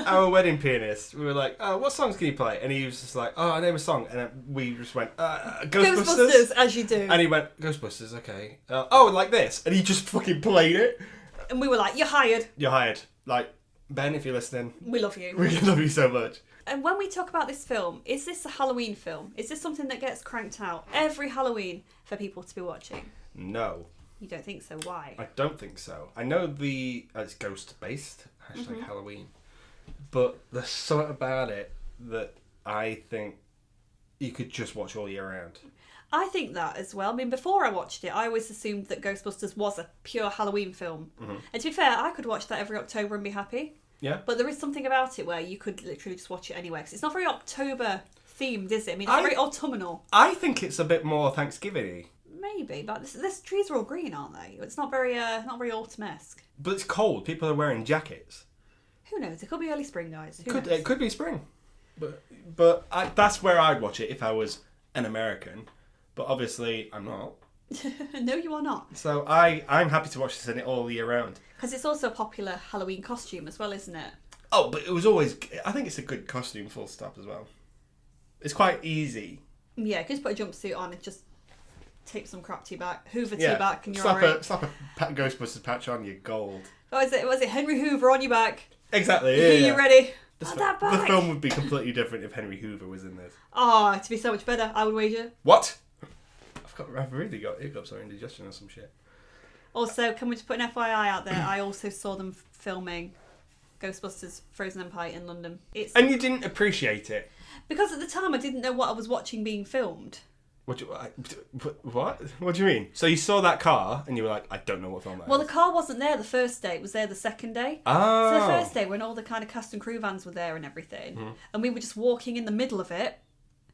Our wedding pianist, we were like, oh, what songs can you play? And he was just like, oh, name a song. And we just went, Ghostbusters, as you do. And he went, Ghostbusters, okay. Like this. And he just fucking played it. And we were like, you're hired. You're hired. Like, Ben, if you're listening. We love you. We love you so much. And when we talk about this film, is this a Halloween film? Is this something that gets cranked out every Halloween for people to be watching? No. You don't think so? Why? I don't think so. I know it's ghost-based, # Halloween. But there's something about it that I think you could just watch all year round. I think that as well. I mean, before I watched it, I always assumed that Ghostbusters was a pure Halloween film. Mm-hmm. And to be fair, I could watch that every October and be happy. Yeah. But there is something about it where you could literally just watch it anywhere. Because it's not very October themed, is it? I mean, it's very autumnal. I think it's a bit more Thanksgiving-y. Maybe, but this trees are all green, aren't they? It's not very autumn-esque. But it's cold. People are wearing jackets. Who knows? It could be early spring, guys. It could be spring. But that's where I'd watch it if I was an American. But obviously, I'm not. No, you are not. So I'm happy to watch this in it all year round. Because it's also a popular Halloween costume as well, isn't it? Oh, but it was always... I think it's a good costume, full stop, as well. It's quite easy. Yeah, you can just put a jumpsuit on and just tape some crap to your back, hoover to your back, and you're slap a Ghostbusters patch on, you're gold. Was it Henry Hoover on your back? Exactly, yeah. You ready? The film would be completely different if Henry Hoover was in this. Oh, it'd be so much better, I would wager. What? I've really got hiccups or indigestion or some shit. Also, can we just put an FYI out there? I also saw them filming Ghostbusters Frozen Empire in London. And you didn't appreciate it? Because at the time I didn't know what I was watching being filmed. What do you mean? So you saw that car and you were like, I don't know what film that is. Well, the car wasn't there the first day. It was there the second day. Oh. So the first day when all the kind of cast and crew vans were there and everything. And we were just walking in the middle of it,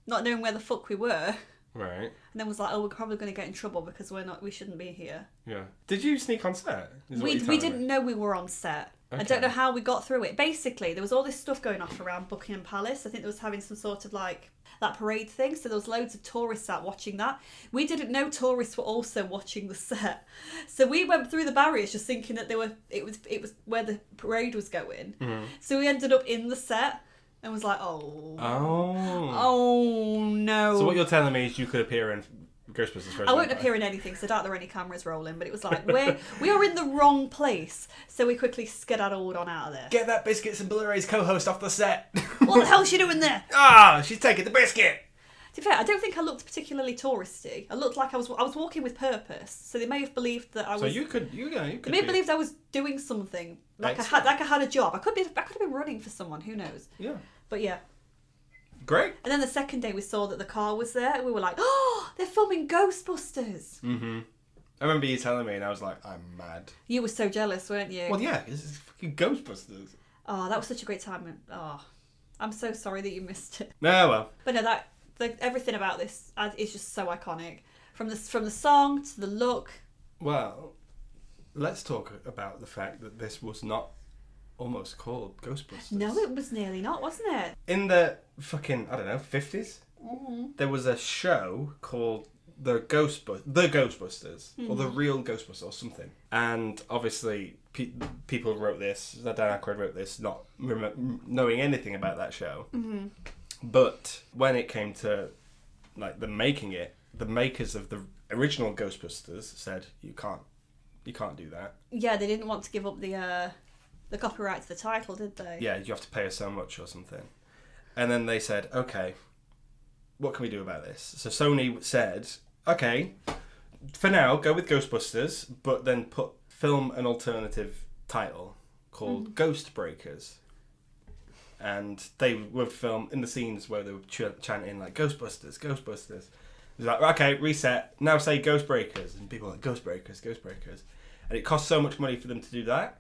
not knowing where the fuck we were. Right. And then was like, oh, we're probably going to get in trouble because we shouldn't be here. Yeah. Did you sneak on set? We didn't know we were on set. Okay. I don't know how we got through it. Basically, there was all this stuff going off around Buckingham Palace. I think there was having some sort of like that parade thing. So there was loads of tourists out watching that. We didn't know tourists were also watching the set. So we went through the barriers just thinking that it was where the parade was going. Mm-hmm. So we ended up in the set. And was like, oh. Oh. Oh, no. So what you're telling me is you could appear in Ghostbusters Frozen I won't Empire. appear in anything, so I doubt there are any cameras rolling, but it was like, we are in the wrong place. So we quickly skedaddled on out of there. Get that Biscuits and Blurays co-host off the set. What the hell's she doing there? Ah, she's taking the biscuit. To be fair, I don't think I looked particularly touristy. I looked like I was walking with purpose, so they may have believed that I was. So you could They may have believed I was doing something, like I had a job. I could have been running for someone. Who knows? Yeah. But yeah. Great. And then the second day we saw that the car was there, and we were like, oh, they're filming Ghostbusters. Mm-hmm. I remember you telling me, and I was like, I'm mad. You were so jealous, weren't you? Well, yeah, this is fucking Ghostbusters. Oh, that was such a great time. Oh, I'm so sorry that you missed it. No, well. But no, everything about this is just so iconic. From the song to the look. Well, let's talk about the fact that this was not almost called Ghostbusters. No, it was nearly not, wasn't it? In the fucking, I don't know, 50s, there was a show called The Ghostbusters, or The Real Ghostbusters, or something. And obviously, people wrote this, Dan Aykroyd wrote this, not knowing anything about that show. Mm-hmm. But when it came to like the makers of the original Ghostbusters said, you can't do that. Yeah, they didn't want to give up the copyright to the title, did they? Yeah, you have to pay us so much or something. And then they said, okay, what can we do about this? So Sony said, okay, for now, go with Ghostbusters, but then film an alternative title called Ghost Breakers. And they would film in the scenes where they were chanting like, Ghostbusters, Ghostbusters. It was like, okay, reset, now say Ghost Breakers. And people were like, Ghost Breakers, Ghost Breakers. And it cost so much money for them to do that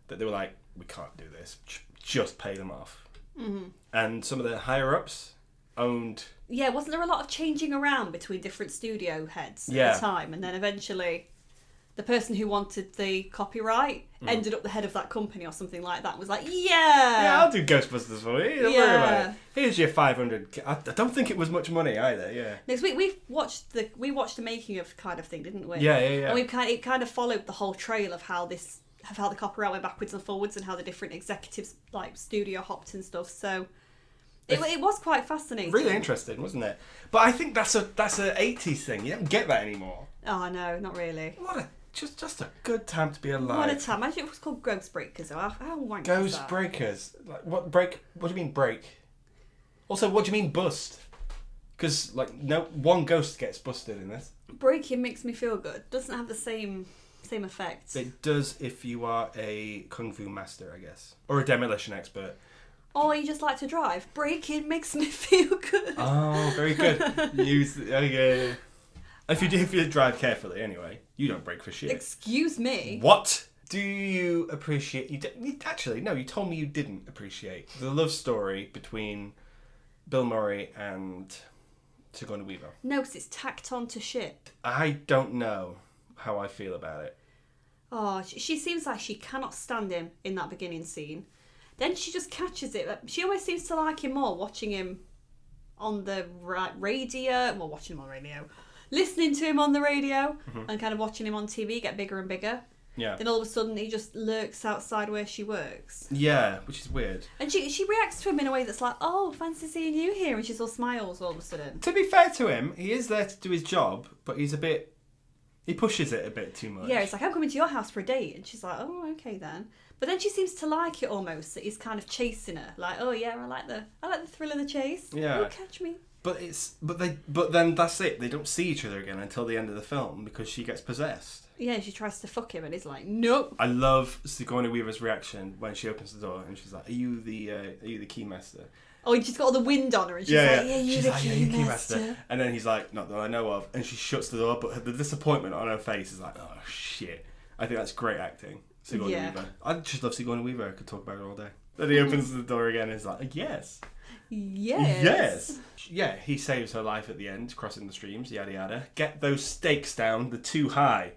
they were like, we can't do this, just pay them off. Mm-hmm. And some of the higher-ups owned... Yeah, wasn't there a lot of changing around between different studio heads at the time? And then eventually the person who wanted the copyright ended up the head of that company or something like that and was like, yeah, I'll do Ghostbusters for you, don't worry about it. Here's your 500... I don't think it was much money either, yeah. Next week we watched the making of kind of thing, didn't we? Yeah. And it kind of followed the whole trail of how the copyright went backwards and forwards and how the different executives like studio hopped and stuff. So it was quite fascinating. Really interesting, wasn't it? But I think that's a 80s thing. You don't get that anymore. Oh no, not really. Just a good time to be alive. What a time! Imagine it was called Ghost Breakers. How wank Ghost is that? Breakers. Like, what do you mean break? Also, what do you mean bust? Because no one ghost gets busted in this. Breaking makes me feel good. Doesn't have the same effect. It does if you are a kung fu master, I guess, or a demolition expert. Or you just like to drive. Breaking makes me feel good. Oh, very good. Okay. If you drive carefully, anyway, you don't break for shit. Excuse me. What? Do you appreciate... Actually, no, you told me you didn't appreciate the love story between Bill Murray and Sigourney Weaver. No, because it's tacked on to shit. I don't know how I feel about it. Oh, she seems like she cannot stand him in that beginning scene. Then she just catches it. She always seems to like him more watching him on the radio. Well, watching him on the radio. Listening to him on the radio and kind of watching him on TV get bigger and bigger. Yeah. Then all of a sudden he just lurks outside where she works. Yeah, which is weird. And she reacts to him in a way that's like, oh, fancy seeing you here. And she's all smiles all of a sudden. To be fair to him, he is there to do his job, but he pushes it a bit too much. Yeah, it's like, I'm coming to your house for a date. And she's like, oh, okay then. But then she seems to like it almost, that he's kind of chasing her. Like, oh yeah, I like the thrill of the chase. Yeah. Oh, catch me. But then that's it. They don't see each other again until the end of the film because she gets possessed. Yeah, she tries to fuck him and he's like, nope. I love Sigourney Weaver's reaction when she opens the door and she's like, are you the key master? Oh, and she's got all the wind on her and she's like, yeah, you're the key master. And then he's like, not that I know of. And she shuts the door, but the disappointment on her face is like, oh shit. I think that's great acting. Sigourney Weaver. I just love Sigourney Weaver. I could talk about her all day. Then he opens the door again and is like, yes. Yes. Yeah, he saves her life at the end, crossing the streams, yada yada. Get those stakes down, they're too high.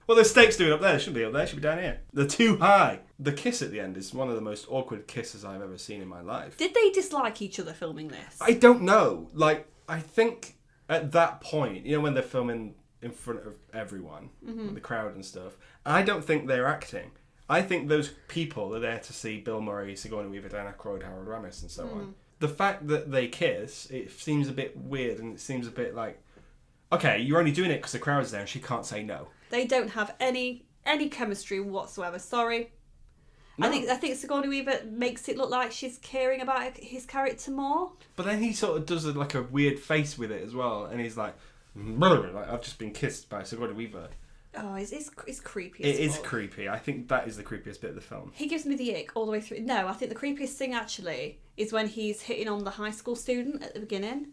Well, the stakes do it up there, they shouldn't be up there, they should be down here. They're too high. The kiss at the end is one of the most awkward kisses I've ever seen in my life. Did they dislike each other filming this? I don't know. I think at that point, when they're filming in front of everyone, the crowd and stuff, I don't think they're acting. I think those people are there to see Bill Murray, Sigourney Weaver, Dan Aykroyd, Harold Ramis, and so on. The fact that they kiss, it seems a bit weird, and it seems a bit like, okay, you're only doing it because the crowd's there and she can't say no. They don't have any chemistry whatsoever. Sorry. No. I think Sigourney Weaver makes it look like she's caring about his character more. But then he sort of does like a weird face with it as well, and he's like I've just been kissed by Sigourney Weaver. Oh, it's creepy. It is creepy. I think that is the creepiest bit of the film. He gives me the ick all the way through. No, I think the creepiest thing actually is when he's hitting on the high school student at the beginning,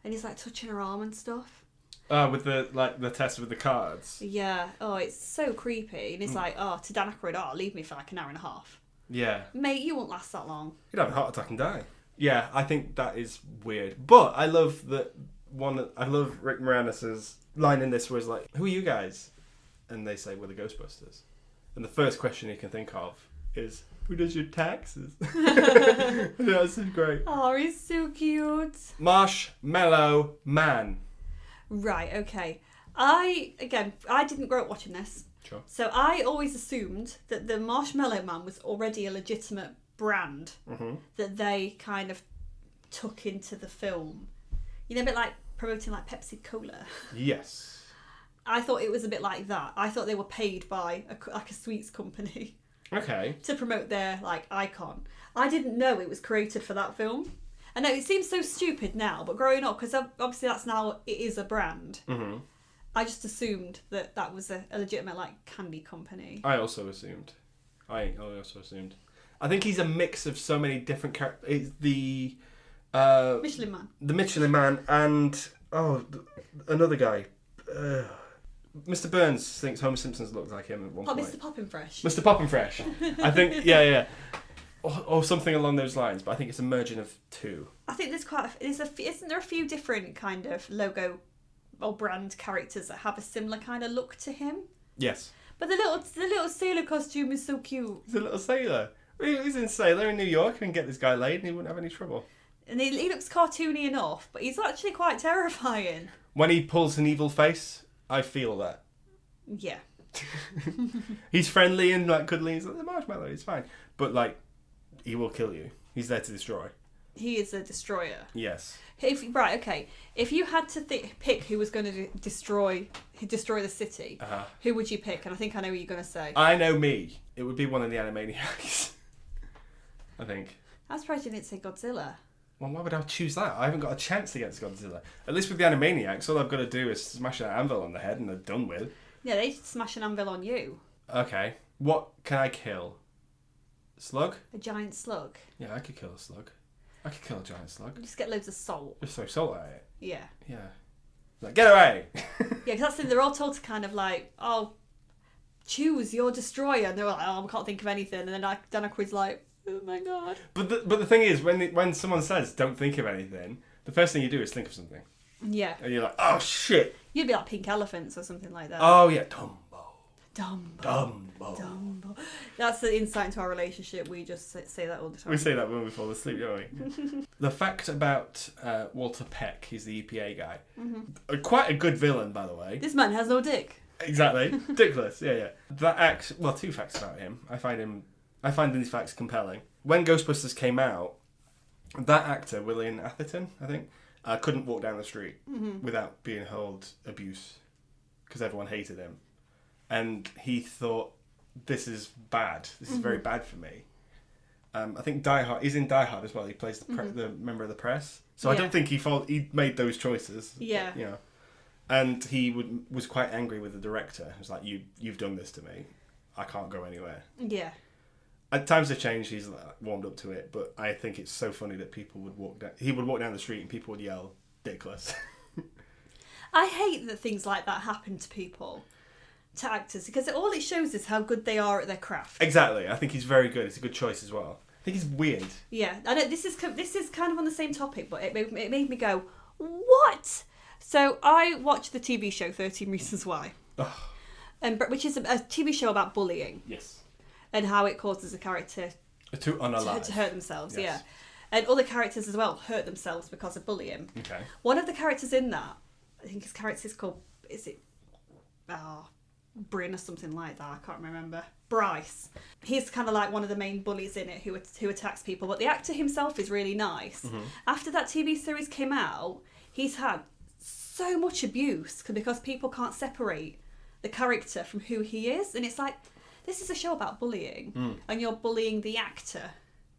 and he's like touching her arm and stuff. With the test with the cards. Yeah. Oh, it's so creepy. And it's like, to Dan Aykroyd, leave me for like an hour and a half. Yeah. Mate, you won't last that long. You'd have a heart attack and die. Yeah, I think that is weird. But I love I love Rick Moranis' line in this was like, who are you guys? And they say, we're the Ghostbusters. And the first question you can think of is, who does your taxes? That's great. Oh, he's so cute. Marshmallow Man. Right, okay. I didn't grow up watching this. Sure. So I always assumed that the Marshmallow Man was already a legitimate brand that they kind of took into the film. You know, a bit like promoting like Pepsi Cola. Yes. I thought it was a bit like that. I thought they were paid by a sweets company. Okay. To promote their like icon. I didn't know it was created for that film. I know it seems so stupid now, but growing up, because obviously it is a brand. I just assumed that was a legitimate like candy company. I also assumed. I think he's a mix of so many different characters. The Michelin Man. The Michelin Man and another guy. Mr. Burns thinks Homer Simpson looks like him at one point. Mr. Poppin' Fresh. Mr. Poppin' Fresh. I think, yeah. Or something along those lines, but I think it's a merging of two. I think isn't there a few different kind of logo or brand characters that have a similar kind of look to him? Yes. But the little sailor costume is so cute. He's a little sailor. He's in Sailor in New York and get this guy laid and he wouldn't have any trouble. And he looks cartoony enough, but he's actually quite terrifying. When he pulls an evil face, I feel that. Yeah. He's friendly and like cuddly. He's like the marshmallow. It's fine, but like he will kill you. He's there to destroy. He is a destroyer. Yes. If you had to pick who was going to destroy the city, who would you pick? And I think I know what you're going to say. I know me. It would be one of the Animaniacs. I think. I'm surprised you didn't say Godzilla. Well, why would I choose that? I haven't got a chance against Godzilla. At least with the Animaniacs, all I've got to do is smash an anvil on the head and they're done with. Yeah, they smash an anvil on you. Okay. What can I kill? Slug? A giant slug. Yeah, I could kill a slug. I could kill a giant slug. Just get loads of salt. Just throw salt at it. Yeah. Yeah. Like, get away! Yeah, because that's the thing. They're all told to kind of like, choose your destroyer. And they're like, I can't think of anything. And then Dan Aykroyd's like, oh my god. But the thing is, when someone says, don't think of anything, the first thing you do is think of something. Yeah. And you're like, oh shit. You'd be like Pink Elephants or something like that. Oh yeah, Dumbo. That's the insight into our relationship. We just say that all the time. We say that when we fall asleep, don't we? The fact about Walter Peck, he's the EPA guy. Quite a good villain, by the way. This man has no dick. Exactly. Dickless, yeah. Two facts about him. I find these facts compelling. When Ghostbusters came out, that actor, William Atherton, I think, couldn't walk down the street without being hurled abuse because everyone hated him. And he thought, this is bad. This is very bad for me. I think Die Hard, he's in Die Hard as well. He plays the member of the press. So I don't think he made those choices. Yeah. You know. And he was quite angry with the director. He was like, you've done this to me. I can't go anywhere. Yeah. At times have changed, he's warmed up to it, but I think it's so funny that he would walk down the street and people would yell, dickless. I hate that things like that happen to people. To actors, because all it shows is how good they are at their craft. Exactly. I think he's very good. It's a good choice as well. I think he's weird. Yeah, I know this is kind of on the same topic, but it made me go, what? So I watched the TV show 13 Reasons Why, which is a TV show about bullying. Yes. And how it causes a character to hurt themselves. Yes. Yeah, and other characters as well hurt themselves because of bullying. Okay. One of the characters in that, I think his character is called Bryn or something like that. I can't remember. Bryce. He's kind of like one of the main bullies in it who attacks people. But the actor himself is really nice. Mm-hmm. After that TV series came out, he's had so much abuse because people can't separate the character from who he is. And it's like, this is a show about bullying. And you're bullying the actor.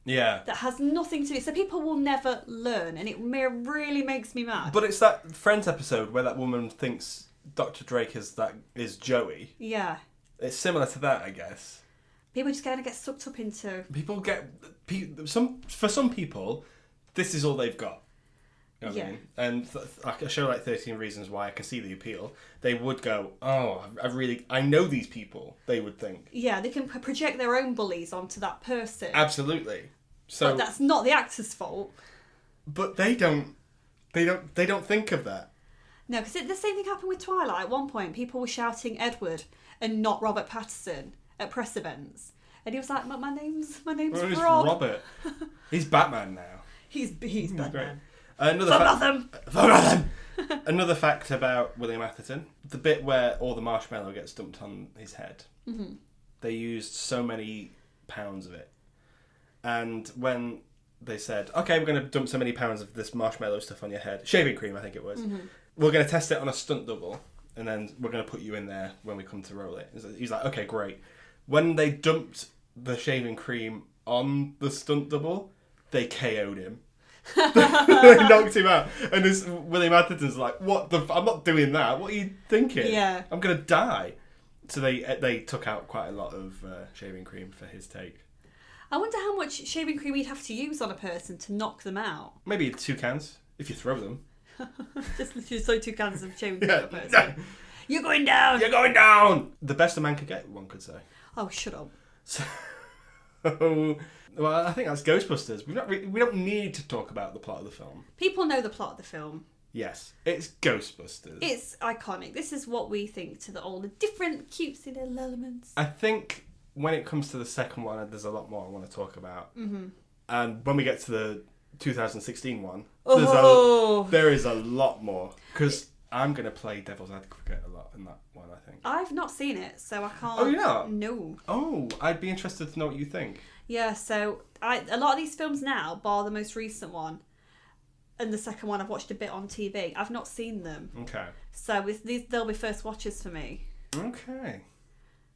Yeah. That has nothing to do. So people will never learn. And it really makes me mad. But it's that Friends episode where that woman thinks Dr. Drake is Joey. Yeah. It's similar to that, I guess. People just kind of get sucked up into... For some people, this is all they've got. You know what I mean? And like a show like 13 Reasons Why, I can see the appeal. They would go, oh, I know these people, they would think. Yeah, they can project their own bullies onto that person. Absolutely. So, but that's not the actor's fault. But they don't think of that. No, because the same thing happened with Twilight. At one point, people were shouting Edward and not Robert Pattinson at press events. And he was like, my name's Robert. He's Batman now. He's Batman. Great. Another fact about William Atherton, the bit where all the marshmallow gets dumped on his head. Mm-hmm. They used so many pounds of it. And when they said, okay, we're going to dump so many pounds of this marshmallow stuff on your head, shaving cream I think it was, we're going to test it on a stunt double and then we're going to put you in there when we come to roll it. He's like, okay, great. When they dumped the shaving cream on the stunt double, they KO'd him. They knocked him out. And this William Atherton's like, I'm not doing that. What are you thinking? Yeah. I'm going to die. So they took out quite a lot of shaving cream for his take. I wonder how much shaving cream you'd have to use on a person to knock them out. Maybe 2 cans, if you throw them. Just literally throw 2 cans of shaving cream at a person. You're going down! You're going down! The best a man could get, one could say. Oh, shut up. So, well, I think that's Ghostbusters. We don't need to talk about the plot of the film. People know the plot of the film. Yes, it's Ghostbusters. It's iconic. This is what we think to all the different cutesy little elements. I think when it comes to the second one, there's a lot more I want to talk about. Mm-hmm. And when we get to the 2016 one, there is a lot more. Because I'm going to play devil's advocate a lot in that one, I think. I've not seen it, so I can't... Oh, you're not? No. Oh, I'd be interested to know what you think. Yeah, so a lot of these films now, bar the most recent one, and the second one I've watched a bit on TV, I've not seen them. Okay. So they'll be first watches for me. Okay.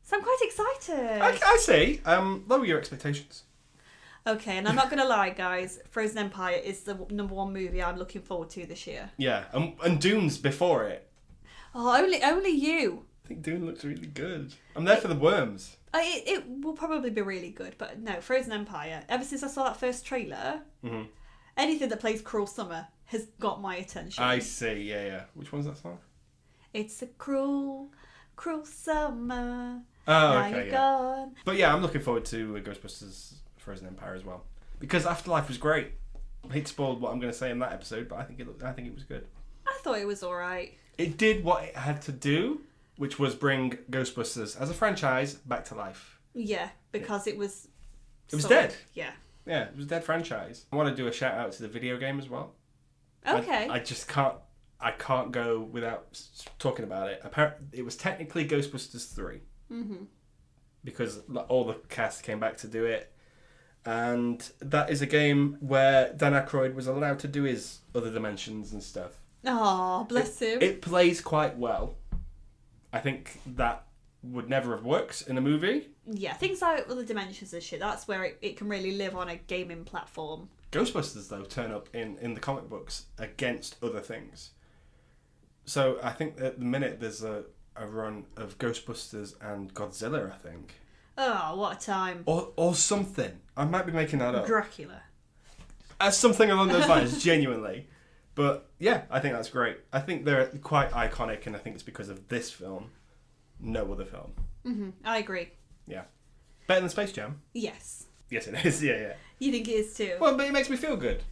So I'm quite excited. I see. Lower your expectations. Okay, and I'm not going to lie, guys. Frozen Empire is the number 1 movie I'm looking forward to this year. Yeah, and Dune's before it. Oh, only you. I think Dune looks really good. I'm there for the worms. It will probably be really good, but no, Frozen Empire. Ever since I saw that first trailer, anything that plays Cruel Summer has got my attention. I see, yeah. Which one's that song? It's a cruel, cruel summer. Oh, now okay, you're gone. But yeah, I'm looking forward to Ghostbusters Frozen Empire as well. Because Afterlife was great. I hate to spoil what I'm going to say in that episode, but I think it was good. I thought it was alright. It did what it had to do, which was bring Ghostbusters as a franchise back to life. Yeah, because it was... It was dead. Yeah. Yeah, it was a dead franchise. I want to do a shout out to the video game as well. Okay. I just can't... I can't go without talking about it. Apparently, it was technically Ghostbusters 3. Mm-hmm. Because all the cast came back to do it. And that is a game where Dan Aykroyd was allowed to do his other dimensions and stuff. Oh, bless him. It plays quite well. I think that would never have worked in a movie. Yeah, things like other dimensions and shit, that's where it can really live on a gaming platform. Ghostbusters, though, turn up in the comic books against other things. So I think at the minute there's a run of Ghostbusters and Godzilla, I think. Oh, what a time. Or something. I might be making that up. Dracula. Something along those lines, genuinely. But yeah, I think that's great. I think they're quite iconic, and I think it's because of this film, no other film. Mm-hmm. I agree. Yeah. Better than Space Jam? Yes. Yes, it is. Yeah. You think it is too? Well, but it makes me feel good.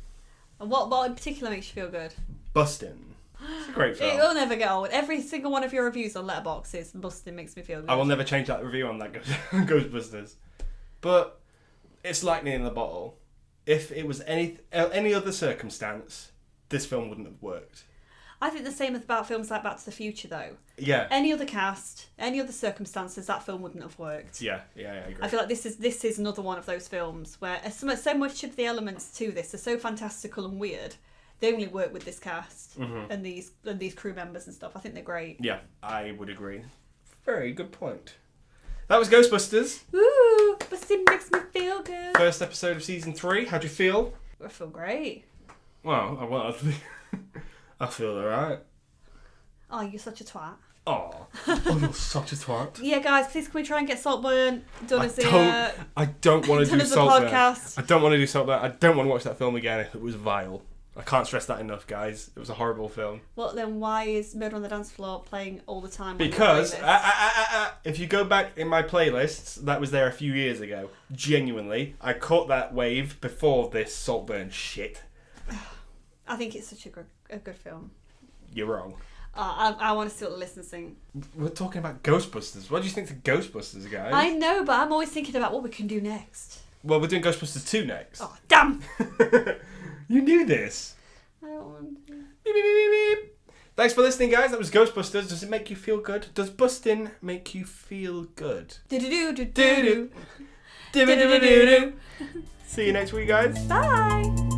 And what in particular makes you feel good? Bustin'. It's a great film. It will never get old. Every single one of your reviews on Letterboxd is Bustin' makes me feel good. I will never change that review on that Ghostbusters. But it's lightning in the bottle. If it was any other circumstance, this film wouldn't have worked. I think the same about films like Back to the Future, though. Yeah. Any other cast, any other circumstances, that film wouldn't have worked. Yeah, I agree. I feel like this is another one of those films where so much of the elements to this are so fantastical and weird. They only work with this cast and these crew members and stuff. I think they're great. Yeah, I would agree. Very good point. That was Ghostbusters. Woo! Busting makes me feel good. First episode of season 3. How'd you feel? I feel great. Well, I feel alright. Oh, you're such a twat. Oh, you're such a twat. Yeah, guys, please can we try and get Saltburn done I as the don't want to done do as a Saltburn. podcast. I don't want to do Saltburn. I don't want to watch that film again. It was vile. I can't stress that enough, guys. It was a horrible film. Well, then why is Murder on the Dance Floor playing all the time? On your Because playlist? if you go back in my playlists, that was there a few years ago. Genuinely, I caught that wave before this Saltburn shit. I think it's such a good film. You're wrong. I want to see what the listeners think. We're talking about Ghostbusters. What do you think of Ghostbusters, guys? I know, but I'm always thinking about what we can do next. Well, we're doing Ghostbusters 2 next. Oh, damn! You knew this. I don't want to. Beep, beep, beep, beep, beep. Thanks for listening, guys. That was Ghostbusters. Does it make you feel good? Does busting make you feel good? Do-do-do-do-do-do. Do-do-do-do-do. See you next week, guys. Bye!